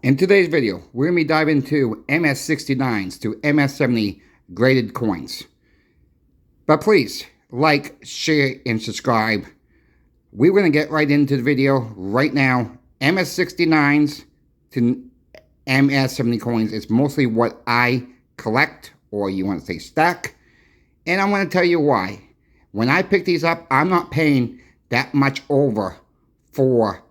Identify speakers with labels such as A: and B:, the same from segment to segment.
A: In today's video, we're going to be diving into MS69s to MS70 graded coins. But please, like, share, and subscribe. We're going to get right into the video right now. MS69s to MS70 coins is mostly what I collect, or you want to say stack. And I'm going to tell you why. When I pick these up, I'm not paying that much over for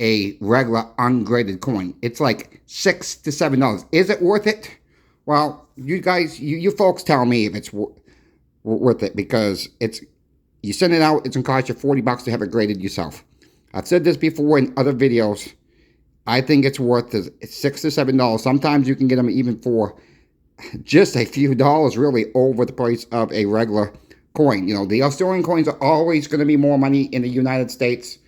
A: a regular ungraded coin. It's like $6 to $7. Is it worth it? Well, you guys, you folks tell me if it's worth it, because you send it out, it's gonna cost you $40 to have it graded yourself. I've said this before in other videos. I think it's worth $6 to $7. Sometimes you can get them even for just a few dollars, really, over the price of a regular coin. You know, the Australian coins are always going to be more money in the United States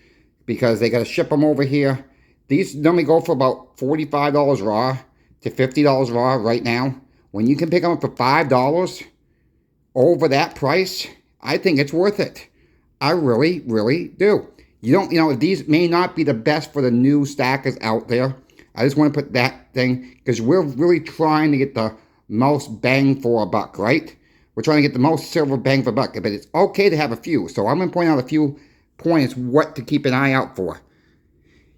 A: because they got to ship them over here. These normally go for about $45 raw to $50 raw right now. When you can pick them up for $5 over that price, I think it's worth it. I really, really do. These may not be the best for the new stackers out there. I just want to put that thing, because we're really trying to get the most bang for a buck, right? We're trying to get the most silver bang for a buck, but it's okay to have a few. So I'm going to point out a few points what to keep an eye out for.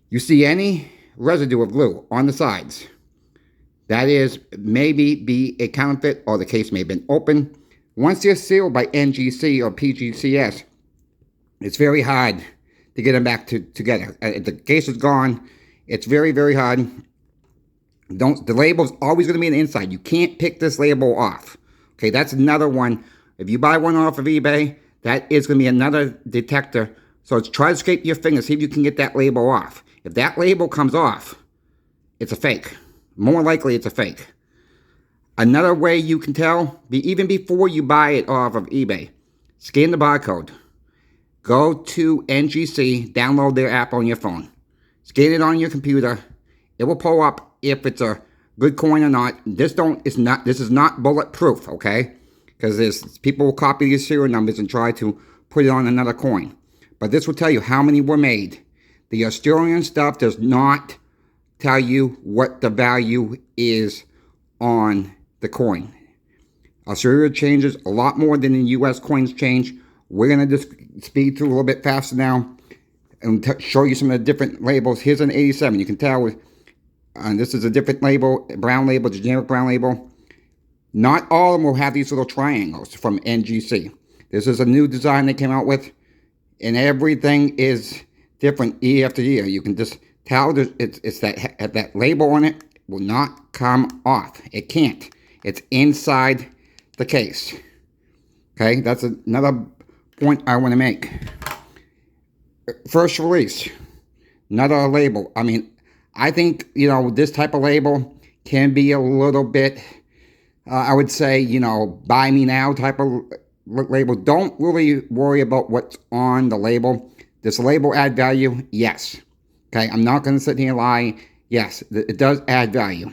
A: You see any residue of glue on the sides, that is maybe be a counterfeit, or the case may have been open. Once they're sealed by NGC or PGCS, it's very hard to get them back together. If the case is gone, it's very, very hard. The label's always going to be on the inside. You can't pick this label off. Okay, that's another one. If you buy one off of eBay, that is going to be another detector. So try to scrape your finger, see if you can get that label off. If that label comes off, it's a fake. More likely it's a fake. Another way you can tell, even before you buy it off of eBay, scan the barcode. Go to NGC, download their app on your phone. Scan it on your computer. It will pull up if it's a good coin or not. This is not bulletproof, okay? Because people will copy your serial numbers and try to put it on another coin. But this will tell you how many were made. The Australian stuff does not tell you what the value is on the coin. Australia changes a lot more than the US coins change. We're going to just speed through a little bit faster now and show you some of the different labels. Here's an 87. You can tell this is a different label, brown label, generic brown label. Not all of them will have these little triangles from NGC. This is a new design they came out with, and everything is different year after year. You can just tell it's that label on it will not come off. It can't. It's inside the case. Okay, that's another point I want to make. First release, another label. I mean, I think, this type of label can be a little bit, I would say, buy me now type of label. Don't really worry about what's on the label. Does the label add value? Yes. Okay, I'm not going to sit here and lie. Yes, it does add value.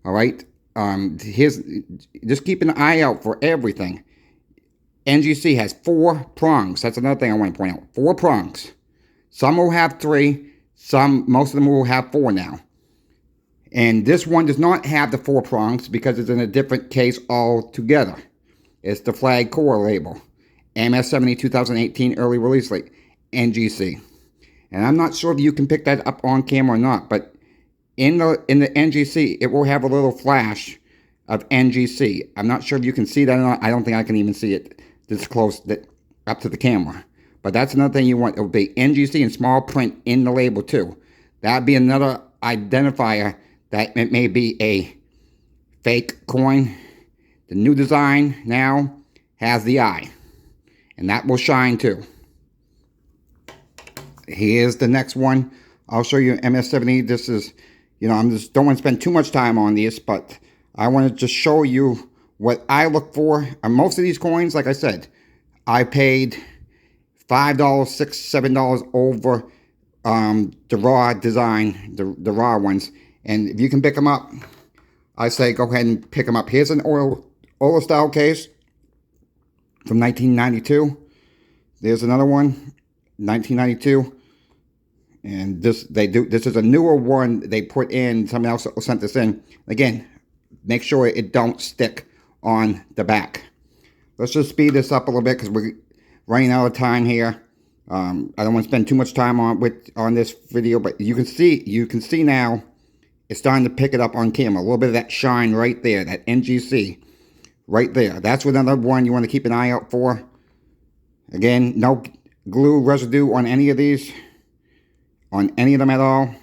A: All right. Just keep an eye out for everything. NGC has 4 prongs. That's another thing I want to point out. 4 prongs. Some will have 3. Most of them will have 4 now. And this one does not have the 4 prongs because it's in a different case altogether. It's the flag core label. MS70 2018 early release late. NGC. And I'm not sure if you can pick that up on camera or not, but in the NGC, it will have a little flash of NGC. I'm not sure if you can see that or not. I don't think I can even see it this close up to the camera. But that's another thing you want. It will be NGC in small print in the label too. That would be another identifier that it may be a fake coin. The new design now has the eye, and that will shine too. Here's the next one. I'll show you MS70. This is, I just don't want to spend too much time on this, but I want to just show you what I look for. Most of these coins, like I said, I paid $5, $6, $7 over the raw design, the raw ones. And if you can pick them up, I say go ahead and pick them up. Here's an oil style case from 1992. There's another one, 1992. And this is a newer one they put in. Someone else sent this in. Again, make sure it don't stick on the back. Let's just speed this up a little bit because we're running out of time here. I don't want to spend too much time on this video, but you can see now it's starting to pick it up on camera. A little bit of that shine right there, that NGC right there. That's another one you want to keep an eye out for. Again, no glue residue on any of these, on any of them at all.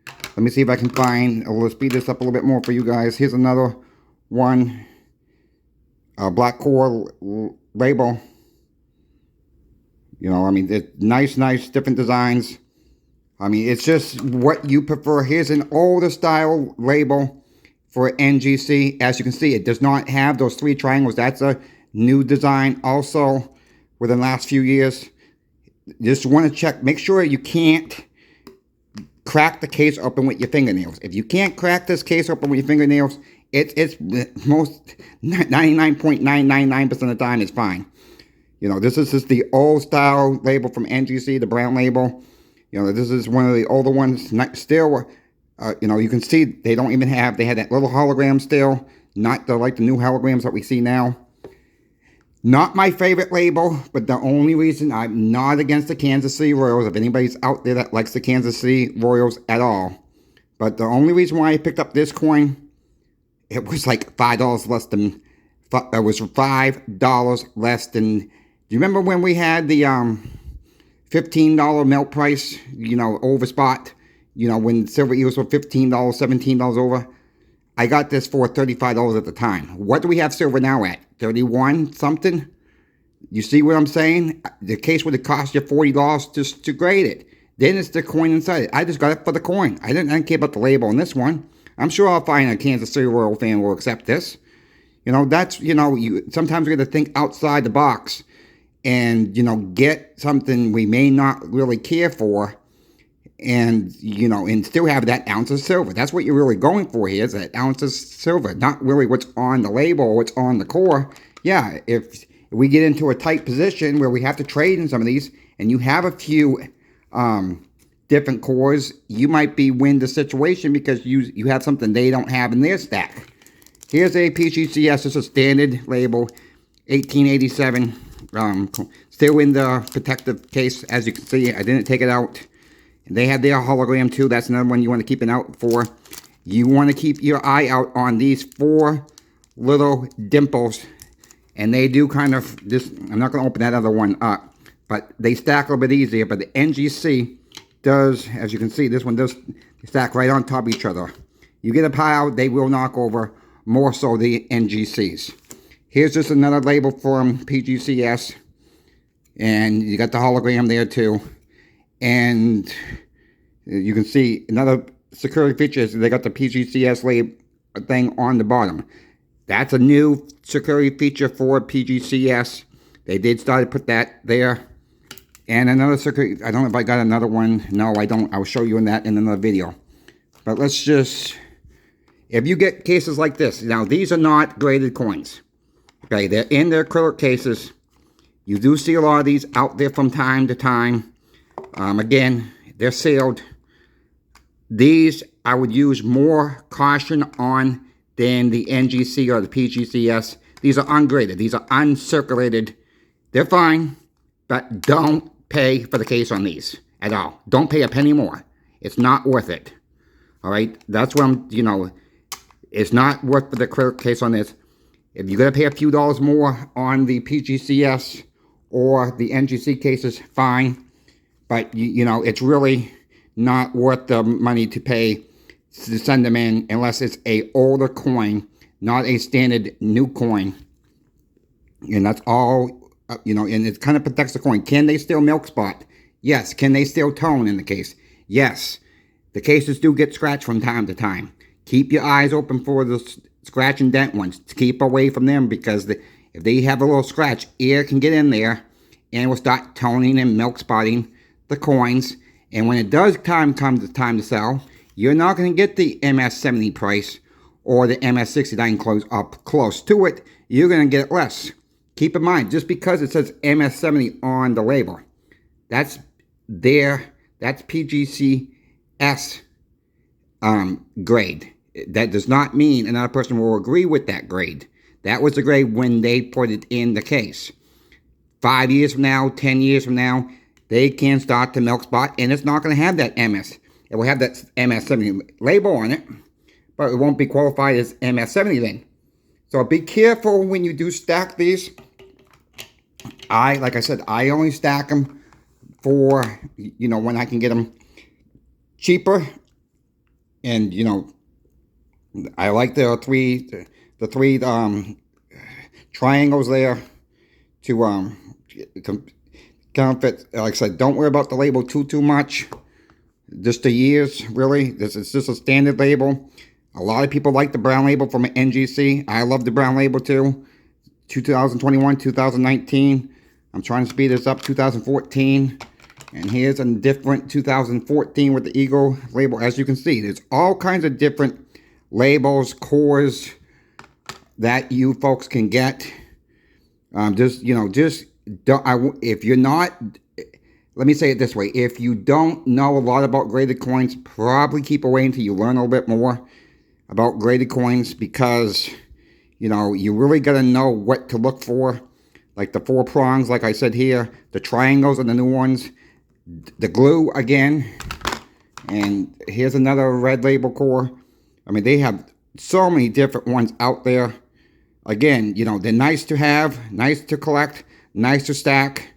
A: Let me see if I can find, we'll speed this up a little bit more for you guys. Here's another one, black core label. You know, I mean, it's nice, different designs. I mean, it's just what you prefer. Here's an older style label for NGC. As you can see, it does not have those 3 triangles. That's a new design also within the last few years. Just want to check, make sure you can't crack the case open with your fingernails. If you can't crack this case open with your fingernails, it's most 99.999% of the time it's fine. You know, this is just the old style label from NGC, the brown label. You know, this is one of the older ones. Still, you know, you can see they don't even have, they had that little hologram still, not like the new holograms that we see now. Not my favorite label, but the only reason I'm not against the Kansas City Royals, if anybody's out there that likes the Kansas City Royals at all. But the only reason why I picked up this coin, it was like $5 less than, it was $5 less than, do you remember when we had the $15 melt price, you know, over spot, you know, when Silver Eagles were $15, $17 over? I got this for $35 at the time. What do we have silver now at? 31 something? You see what I'm saying? The case would have cost you $40 just to grade it. Then it's the coin inside it. I just got it for the coin. I didn't care about the label on this one. I'm sure I'll find a Kansas City Royal fan will accept this. You know, that's, you know, sometimes we got to think outside the box and, you know, get something we may not really care for, and, you know, and still have that ounce of silver. That's what you're really going for here, is that ounce of silver, not really what's on the label or what's on the core. Yeah, if we get into a tight position where we have to trade in some of these, and you have a few different cores, you might be win the situation because you have something they don't have in their stack. Here's a PGCS. This is a standard label, 1887. Still in the protective case, as you can see. I didn't take it out. They have their hologram too. That's another one you want to keep an eye out for. You want to keep your eye out on these 4 little dimples. And they do kind of, this, I'm not going to open that other one up, but they stack a little bit easier. But the NGC does, as you can see, this one does stack right on top of each other. You get a pile, they will knock over, more so the NGCs. Here's just another label from PGCS. And you got the hologram there too. And you can see another security feature is they got the PGCS label thing on the bottom. That's a new security feature for PGCS. They did start to put that there. And another security, I don't know if I got another one. No, I don't. I'll show you in that in another video. But let's just, if you get cases like this, now these are not graded coins. Okay, they're in their acrylic cases. You do see a lot of these out there from time to time. Again, they're sealed. These I would use more caution on than the NGC or the PGCS. These are ungraded. These are uncirculated. They're fine, but don't pay for the case on these at all. Don't pay a penny more. It's not worth it. All right? That's what I'm, you know, it's not worth the acrylic case on this. If you're going to pay a few dollars more on the PGCS or the NGC cases, fine. But, you know, it's really not worth the money to pay to send them in unless it's a older coin, not a standard new coin. And that's all, you know, and it kind of protects the coin. Can they still milk spot? Yes. Can they still tone in the case? Yes. The cases do get scratched from time to time. Keep your eyes open for the scratch and dent ones. Keep away from them because if they have a little scratch, air can get in there and will start toning and milk spotting the coins. And when it does time to sell, you're not going to get the MS70 price or the MS69 up close to it. You're going to get it less. Keep in mind, just because it says MS70 on the label, that's their That's PGCS grade. That does not mean another person will agree with that grade. That was the grade when they put it in the case. 5 years from now, 10 years from now, they can start the milk spot, and it's not going to have that MS. It will have that MS70 label on it, but it won't be qualified as MS70 then. So be careful when you do stack these. Like I said, I only stack them for, when I can get them cheaper. And, I like the three triangles there to fit. Like I said, don't worry about the label too much. Just the years, really. This is just a standard label. A lot of people like the brown label from NGC. I love the brown label too. 2021, 2019. I'm trying to speed this up. 2014. And here's a different 2014 with the Eagle label. As you can see, there's all kinds of different labels, cores that you folks can get. If you're not, let me say it this way. If you don't know a lot about graded coins, probably keep away until you learn a little bit more about graded coins, because, you really got to know what to look for. Like the 4 prongs, like I said here, the triangles are the new ones, the glue again, and here's another red label core. I mean, they have so many different ones out there. Again, they're nice to have, nice to collect, nice to stack.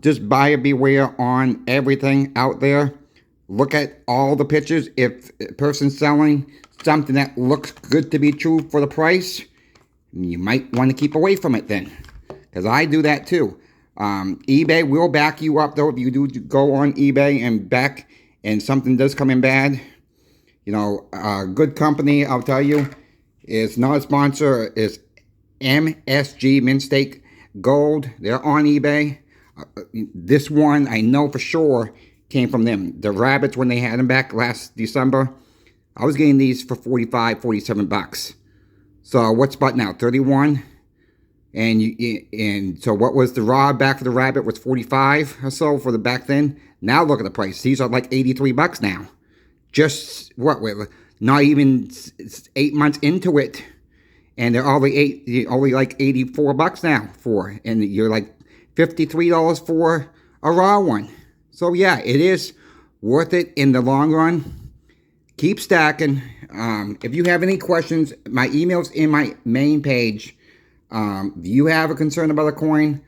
A: Just buyer beware on everything out there. Look at all the pictures. If a person's selling something that looks good to be true for the price, you might want to keep away from it then, because I do that too. eBay will back you up though if you do go on eBay and something does come in bad. A good company, I'll tell you, is not a sponsor, is MSG, Mint Steak Gold. They're on eBay. This one I know for sure came from them. The rabbits, when they had them back last December, I was getting these for 45, 47 bucks. So what's about now? 31. And so what was the raw back for the rabbit was 45 or so for the back then. Now look at the price. These are like 83 bucks now. Just not even 8 months into it, and they're only like 84 bucks now and you're like $53 for a raw one. So yeah, it is worth it in the long run. Keep stacking. If you have any questions, my email's in my main page. If you have a concern about a coin,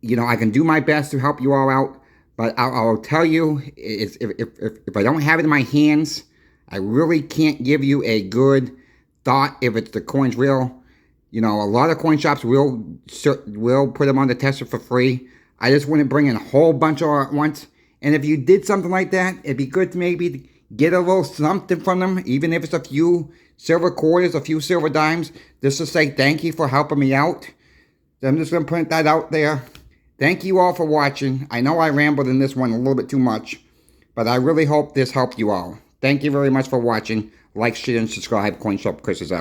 A: I can do my best to help you all out. But I'll tell you, if I don't have it in my hands, I really can't give you a good thought if the coin's real. A lot of coin shops will put them on the tester for free. I just wouldn't bring in a whole bunch all at once. And if you did something like that, it'd be good to maybe get a little something from them, even if it's a few silver quarters, a few silver dimes, just to say thank you for helping me out. So I'm just going to put that out there. Thank you all for watching. I know I rambled in this one a little bit too much, but I really hope this helped you all. Thank you very much for watching. Like, share, and subscribe. Coin Shop Chris is out.